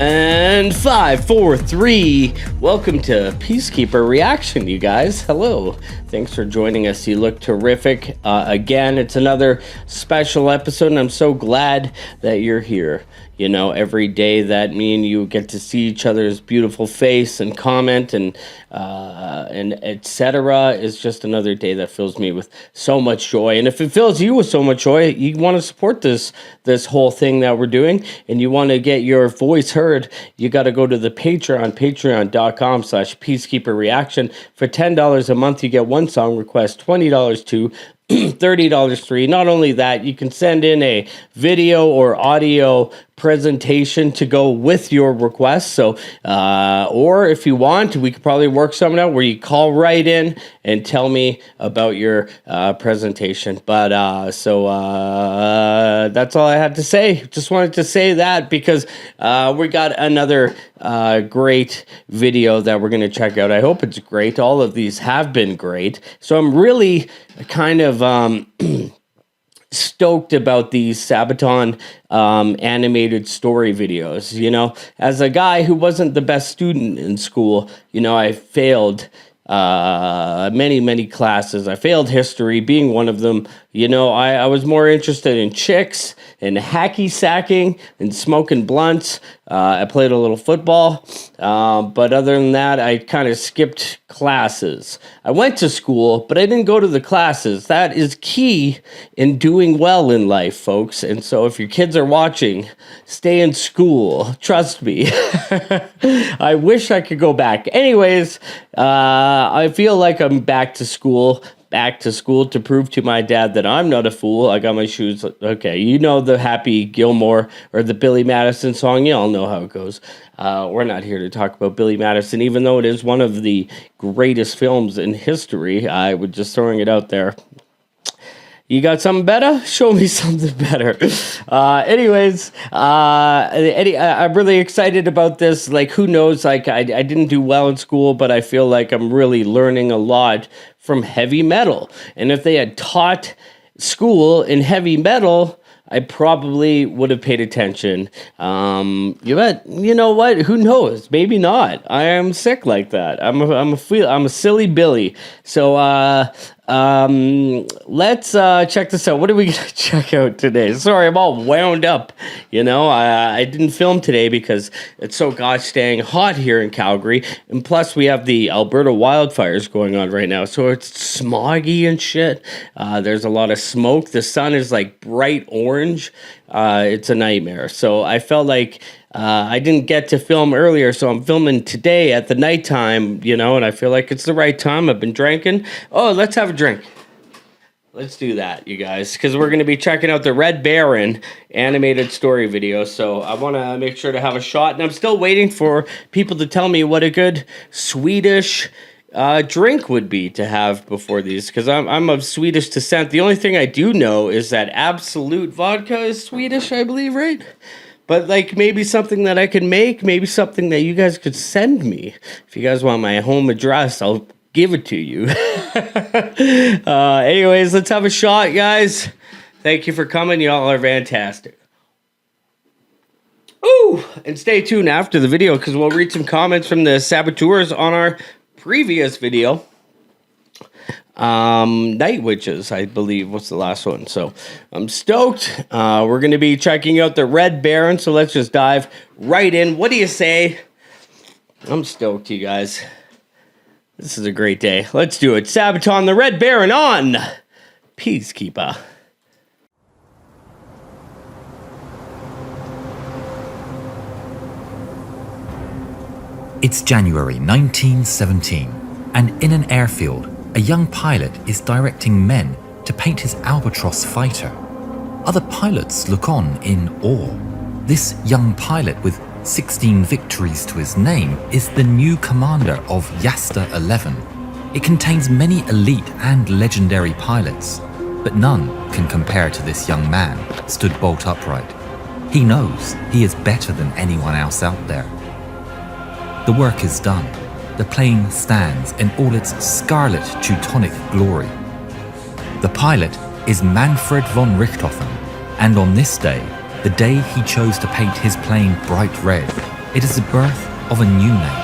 And 5, 4, 3. Welcome to PeaceKeeper Reaction, you guys. Hello. Thanks for joining us. You look terrific. Again, it's another special episode, and I'm so glad that you're here. You know, every day that me and you get to see each other's beautiful face and comment and etc. is just another day that fills me with so much joy. And if it fills you with so much joy, you want to support this whole thing that we're doing, and you want to get your voice heard, you got to go to the Patreon, patreon.com/peacekeeperreaction. For $10 a month, you get one song request, $20 two, $30 free. Not only that, you can send in a video or audio presentation to go with your request. So, or if you want, we could probably work something out where you call right in and tell me about your presentation. But that's all I had to say. Just wanted to say that because we got another great video that we're going to check out. I hope it's great. All of these have been great. So I'm really kind of stoked about these Sabaton animated story videos. You know, as a guy who wasn't the best student in school, you know, I failed many classes. I failed history, being one of them. You know, I was more interested in chicks and hacky sacking and smoking blunts. I played a little football, but other than that, I kind of skipped classes. I went to school, but I didn't go to the classes. That is key in doing well in life, folks. And so if your kids are watching, stay in school. Trust me. I wish I could go back. Anyways, I feel like I'm back to school to prove to my dad that I'm not a fool. I got my shoes. Okay, you know the Happy Gilmore or the Billy Madison song. You all know how it goes. We're not here to talk about Billy Madison, even though it is one of the greatest films in history. I was just throwing it out there. You got something better? Show me something better. Anyways, I'm really excited about this. Like, who knows? Like, I didn't do well in school, but I feel like I'm really learning a lot from heavy metal. And if they had taught school in heavy metal, I probably would have paid attention. You know what? Who knows? Maybe not. I am sick like that. I'm a silly Billy. So let's check this out. What are we gonna check out today? Sorry, I'm all wound up. You know, I didn't film today because it's so gosh dang hot here in Calgary, and plus we have the Alberta wildfires going on right now, so it's smoggy and shit. There's a lot of smoke. The sun is like bright orange. It's a nightmare. So I felt like I didn't get to film earlier, so I'm filming today at the nighttime, you know, and I feel like it's the right time. I've been drinking. Oh, let's have a drink. Let's do that, you guys, because we're going to be checking out the Red Baron animated story video. So I want to make sure to have a shot, and I'm still waiting for people to tell me what a good Swedish drink would be to have before these, because I'm of Swedish descent. The only thing I do know is that Absolute vodka is Swedish, I believe, right? But like maybe something that I can make, maybe something that you guys could send me. If you guys want my home address, I'll give it to you. Anyways, let's have a shot, guys. Thank you for coming. Y'all are fantastic. Ooh, and stay tuned after the video because we'll read some comments from the saboteurs on our previous video. Night Witches, I believe, was the last one. So I'm stoked. We're going to be checking out the Red Baron. So let's just dive right in. What do you say? I'm stoked, you guys. This is a great day. Let's do it. Sabaton, the Red Baron on PeaceKeeper. It's January 1917, and in an airfield, a young pilot is directing men to paint his Albatross fighter. Other pilots look on in awe. This young pilot with 16 victories to his name is the new commander of Yasta 11. It contains many elite and legendary pilots, but none can compare to this young man stood bolt upright. He knows he is better than anyone else out there. The work is done. The plane stands in all its scarlet Teutonic glory. The pilot is Manfred von Richthofen, and on this day, the day he chose to paint his plane bright red, It is the birth of a new name,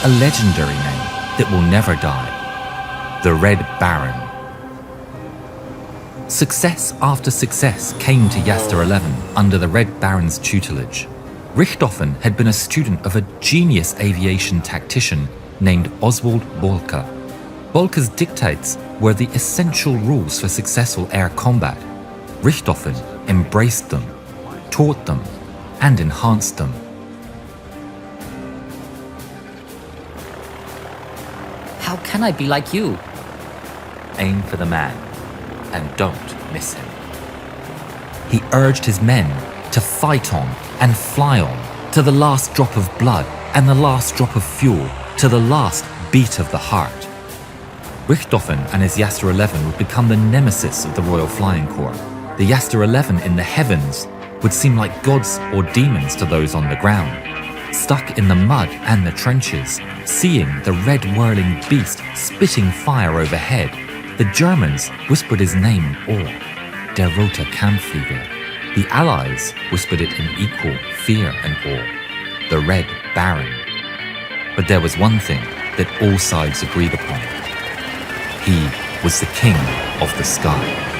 a legendary name that will never die, the Red Baron. Success after success came to Yaster 11 under the Red Baron's tutelage. Richthofen had been a student of a genius aviation tactician named Oswald Bolka. Bolka's dictates were the essential rules for successful air combat. Richthofen embraced them, taught them, and enhanced them. How can I be like you? Aim for the man and don't miss him. He urged his men to fight on and fly on to the last drop of blood and the last drop of fuel, to the last beat of the heart. Richthofen and his Yaster 11 would become the nemesis of the Royal Flying Corps. The Yaster 11 in the heavens would seem like gods or demons to those on the ground. Stuck in the mud and the trenches, seeing the red whirling beast spitting fire overhead, the Germans whispered his name in awe, Der Rote Kampfflieger. The Allies whispered it in equal fear and awe, the Red Baron. But there was one thing that all sides agreed upon. He was the king of the sky.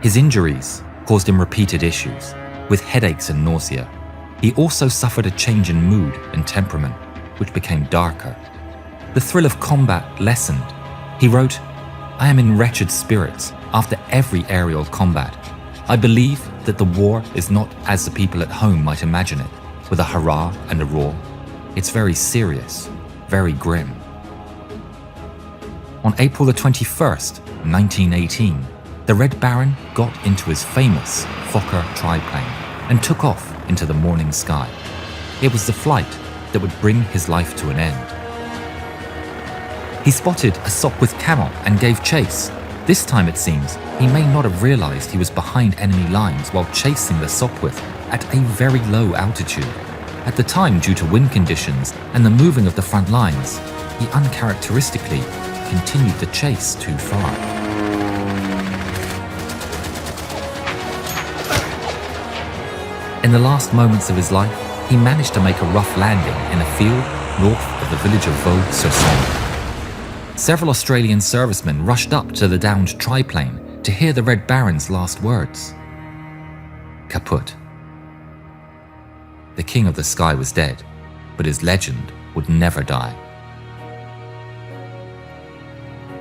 His injuries caused him repeated issues, with headaches and nausea. He also suffered a change in mood and temperament, which became darker. The thrill of combat lessened. He wrote, "I am in wretched spirits after every aerial combat. I believe that the war is not as the people at home might imagine it, with a hurrah and a roar. It's very serious, very grim." On April the 21st, 1918, the Red Baron got into his famous Fokker triplane and took off into the morning sky. It was the flight that would bring his life to an end. He spotted a Sopwith camel and gave chase. This time, it seems, he may not have realized he was behind enemy lines while chasing the Sopwith at a very low altitude. At the time, due to wind conditions and the moving of the front lines, he uncharacteristically continued the chase too far. In the last moments of his life, he managed to make a rough landing in a field north of the village of Vaux-sur-Somme. Several Australian servicemen rushed up to the downed triplane to hear the Red Baron's last words. Kaput. The King of the Sky was dead, but his legend would never die.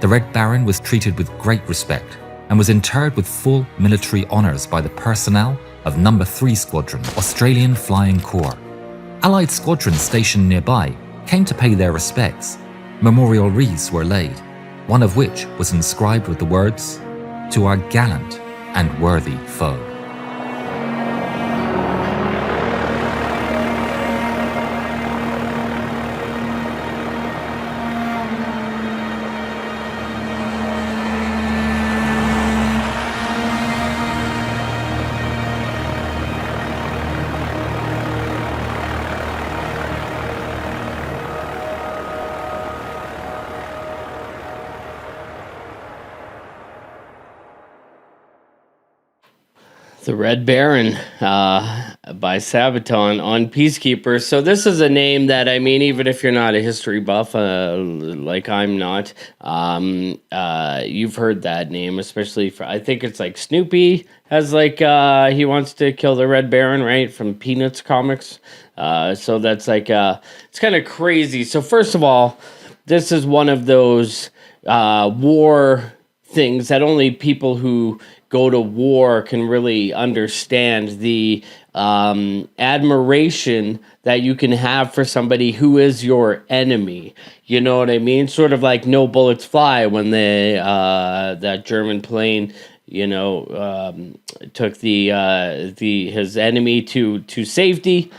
The Red Baron was treated with great respect and was interred with full military honours by the personnel of No. 3 Squadron, Australian Flying Corps. Allied squadrons stationed nearby came to pay their respects. Memorial wreaths were laid, one of which was inscribed with the words, "To our gallant and worthy foe." The Red Baron by Sabaton on PeaceKeeper. So this is a name that, I mean, even if you're not a history buff, like I'm not, you've heard that name, especially for, I think it's like Snoopy has like, he wants to kill the Red Baron, right? From Peanuts comics. So that's like, it's kind of crazy. So first of all, this is one of those war things that only people who go to war can really understand the admiration that you can have for somebody who is your enemy. You know what I mean? Sort of like No Bullets Fly when they that German plane, you know, took his enemy to safety.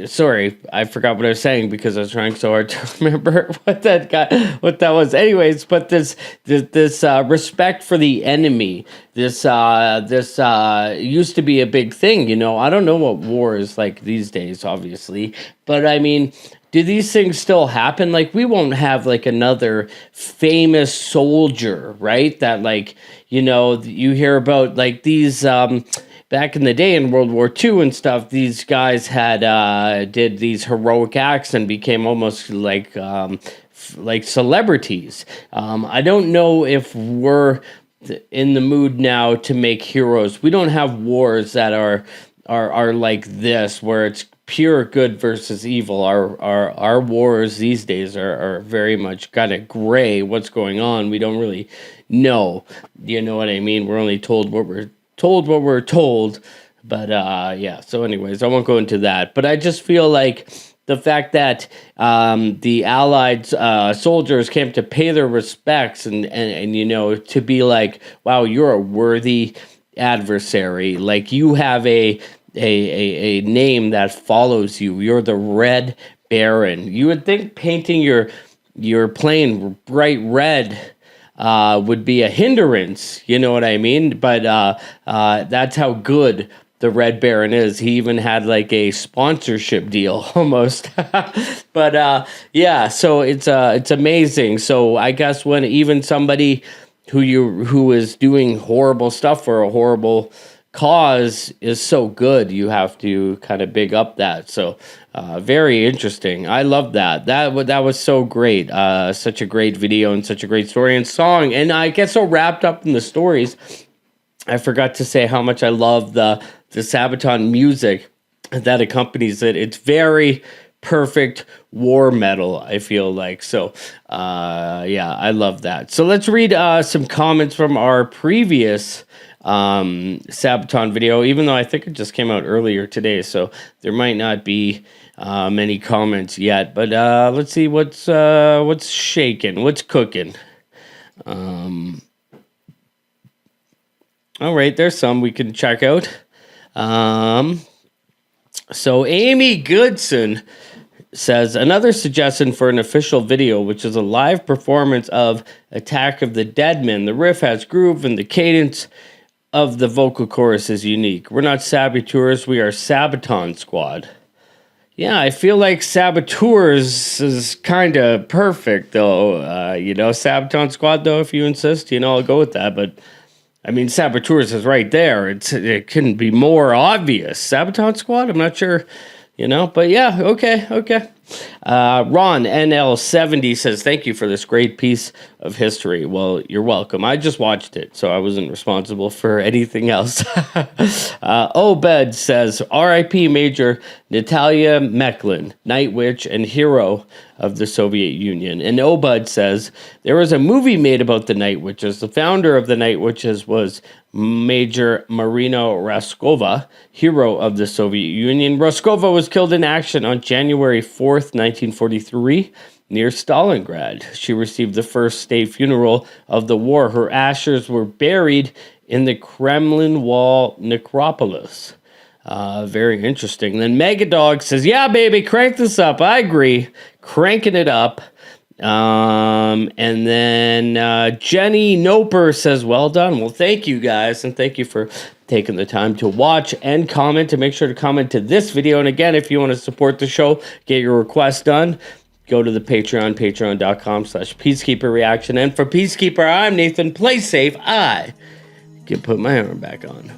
Sorry, I forgot what I was saying because I was trying so hard to remember what that was. Anyways, but this respect for the enemy, this used to be a big thing. You know, I don't know what war is like these days, obviously, but I mean, do these things still happen? Like, we won't have like another famous soldier, right? That, like, you know, you hear about like these. Back in the day in World War II and stuff, these guys had did these heroic acts and became almost like celebrities. I don't know if we're in the mood now to make heroes. We don't have wars that are like this, where it's pure good versus evil. Our wars these days are very much kind of gray. What's going on? We don't really know. You know what I mean? We're only told what we're told, but yeah, so anyways, I won't go into that, but I just feel like the fact that the Allied soldiers came to pay their respects and you know, to be like, wow, you're a worthy adversary, like you have a name that follows you, you're the Red Baron. You would think painting your plane bright red would be a hindrance, you know what I mean? But that's how good the Red Baron is. He even had like a sponsorship deal almost. But yeah, so it's amazing. So I guess when even somebody who is doing horrible stuff for a horrible cause is so good, you have to kind of big up that. So very interesting. I love that. That was so great. Such a great video and such a great story and song. And I get so wrapped up in the stories, I forgot to say how much I love the Sabaton music that accompanies it. It's very perfect war metal, I feel like. So yeah, I love that. So let's read some comments from our previous Sabaton video, even though I think it just came out earlier today, so there might not be many comments yet. But let's see what's shaking, what's cooking. All right, there's some we can check out. So Amy Goodson says, another suggestion for an official video, which is a live performance of Attack of the Deadmen. The riff has groove and the cadence of the vocal chorus is unique. We're not saboteurs, we are Sabaton Squad. Yeah, I feel like saboteurs is kind of perfect, though. Sabaton Squad, though, if you insist, I'll go with that. But, I mean, saboteurs is right there. It couldn't be more obvious. Sabaton Squad, I'm not sure, But, yeah, okay. Ron NL70 says, thank you for this great piece of history. Well, you're welcome. I just watched it, so I wasn't responsible for anything else. Obed says, R.I.P. Major Natalia Meklin, Night Witch and hero of the Soviet Union. And Obed says, there was a movie made about the Night Witches. The founder of the Night Witches was Major Marina Raskova, hero of the Soviet Union. Raskova was killed in action on January 4th, 1943, near Stalingrad. She received the first state funeral of the war. Her ashes were buried in the Kremlin Wall necropolis. Very interesting. Then Megadog says, yeah, baby, crank this up. I agree. Cranking it up. And then Jenny Noper says, well done. Well, thank you guys, and thank you for taking the time to watch and comment. And make sure to comment to this video. And again, if you want to support the show, get your request done, go to the Patreon, patreon.com/PeaceKeeper Reaction. And for PeaceKeeper, I'm Nathan. Play safe. I can put my arm back on.